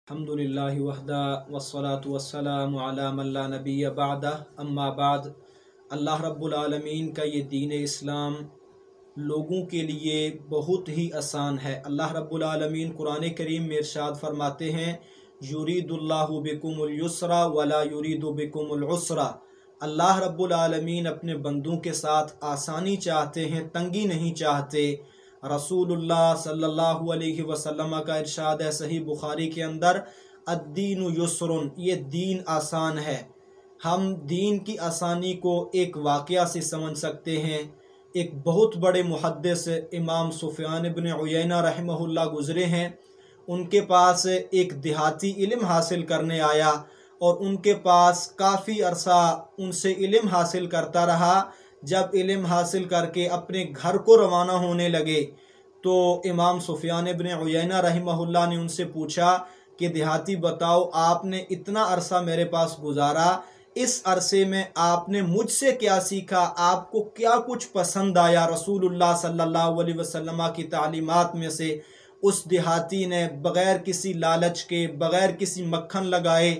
अल्हम्दुलिल्लाहि वहदा वस्सलातु वस्सलामु अला मन ला नबिय्य बअदा अम्मा बाद। अल्लाह रब्बुल आलमीन का ये दीन इस्लाम लोगों के लिए बहुत ही आसान है। अल्लाह रब्बुल आलमीन कुरान करीम में इरशाद फरमाते हैं, युरीदुल्लाहु बिकुमुल युस्रा वला युरीदु बिकुमुल उसरा। अल्लाह रब्बुल आलमीन अपने बंदों के साथ आसानी चाहते हैं, तंगी नहीं चाहते। रसूलुल्लाह सल्लल्लाहु अलैहि वसल्लम का इरशाद है सही बुखारी के अंदर, अद्दीनु युस्रुन, ये दीन आसान है। हम दीन की आसानी को एक वाक़या से समझ सकते हैं। एक बहुत बड़े मुहद्दिस इमाम सुफियान इब्न उयैना रहमहुल्लाह गुज़रे हैं। उनके पास एक देहाती इल्म हासिल करने आया और उनके पास काफ़ी अरसा उनसे इल्म हासिल करता रहा। जब इल्म हासिल करके अपने घर को रवाना होने लगे तो इमाम सुफियान इब्न उयैना रहमहुल्लाह ने उनसे पूछा कि देहाती बताओ, आपने इतना अरसा मेरे पास गुजारा, इस अरसे में आपने मुझसे क्या सीखा, आपको क्या कुछ पसंद आया रसूलुल्लाह सल्लल्लाहु अलैहि वसल्लम की तालीमात में से। उस देहाती ने बग़ैर किसी लालच के, बग़ैर किसी मक्खन लगाए,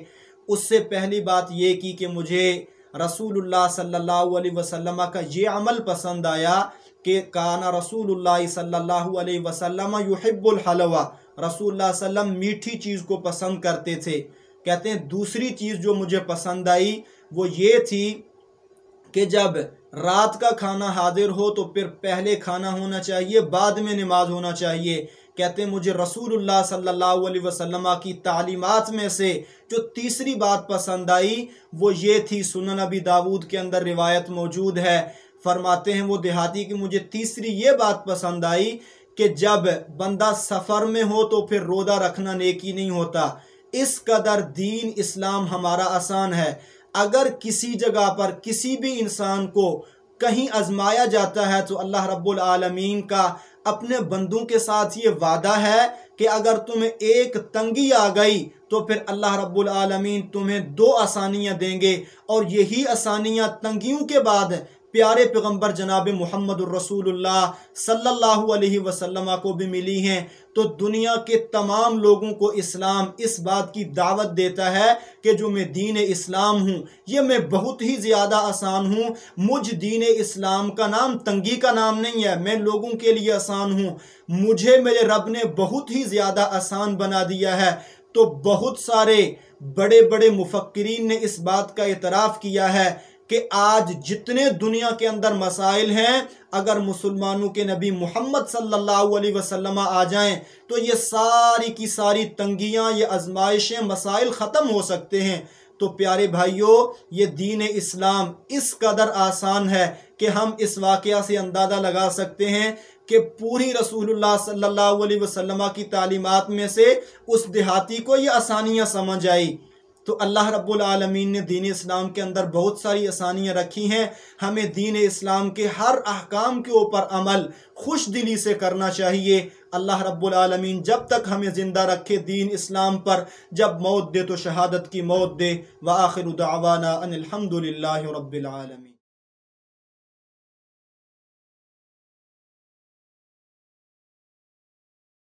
उससे पहली बात ये की कि मुझे रसूलुल्लाह सल्लल्लाहु अलैहि वसल्लम का ये अमल पसंद आया कि काना रसूलुल्लाह सल्लल्लाहु अलैहि वसल्लम युहिब्बुल हलवा, रसूलुल्लाह सल्लम मीठी चीज़ को पसंद करते थे। कहते हैं दूसरी चीज़ जो मुझे पसंद आई वो ये थी कि जब रात का खाना हाजिर हो तो फिर पहले खाना होना चाहिए, बाद में नमाज होना चाहिए। कहते हैं मुझे रसूलुल्लाह सल्लल्लाहु अलैहि वसल्लम की तालीमात में से जो तीसरी बात पसंद आई वो ये थी, सुनन अबी दाऊद के अंदर रिवायत मौजूद है, फरमाते हैं वो देहाती कि मुझे तीसरी ये बात पसंद आई कि जब बंदा सफ़र में हो तो फिर रोज़ा रखना नेकी नहीं होता। इस कदर दीन इस्लाम हमारा आसान है। अगर किसी जगह पर किसी भी इंसान को कहीं आजमाया जाता है तो अल्लाह रब्बुल आलमीन का अपने बंदों के साथ ये वादा है कि अगर तुम्हें एक तंगी आ गई तो फिर अल्लाह रब्बुल आलमीन तुम्हें दो आसानियाँ देंगे, और यही आसानियाँ तंगियों के बाद प्यारे पैगंबर जनाब मुहम्मदुर रसूलुल्लाह सल्लल्लाहु अलैहि वसल्लम को भी मिली हैं। तो दुनिया के तमाम लोगों को इस्लाम इस बात की दावत देता है कि जो मैं दीन इस्लाम हूँ ये मैं बहुत ही ज़्यादा आसान हूँ। मुझ दीन इस्लाम का नाम तंगी का नाम नहीं है, मैं लोगों के लिए आसान हूँ। मुझे मेरे रब ने बहुत ही ज़्यादा आसान बना दिया है। तो बहुत सारे बड़े बड़े मुफक्किरीन ने इस बात का इतराफ़ किया है कि आज जितने दुनिया के अंदर मसाइल हैं, अगर मुसलमानों के नबी मोहम्मद सल्लल्लाहु अलैहि वसल्लम आ जाएं तो ये सारी की सारी तंगियां, ये आजमाइशें, मसाइल ख़त्म हो सकते हैं। तो प्यारे भाइयों, ये दीन इस्लाम इस कदर आसान है कि हम इस वाक़या से अंदाज़ा लगा सकते हैं कि पूरी रसूलुल्लाह सल्लल्लाहु अलैहि वसल्लम की तालीमात में से उस देहाती को ये आसानियाँ समझ आई। तो अल्लाह रब्बुल आलमीन ने दीन इस्लाम के अंदर बहुत सारी आसानियाँ रखी हैं। हमें दीन इस्लाम के हर अहकाम के ऊपर अमल खुश दिली से करना चाहिए। अल्लाह रब्बुल आलमीन जब तक हमें ज़िंदा रखे दीन इस्लाम पर, जब मौत दे तो शहादत की मौत दे। व आखिरु दावाना अनिल हम्दुलिल्लाहि रब्बिल आलमीन।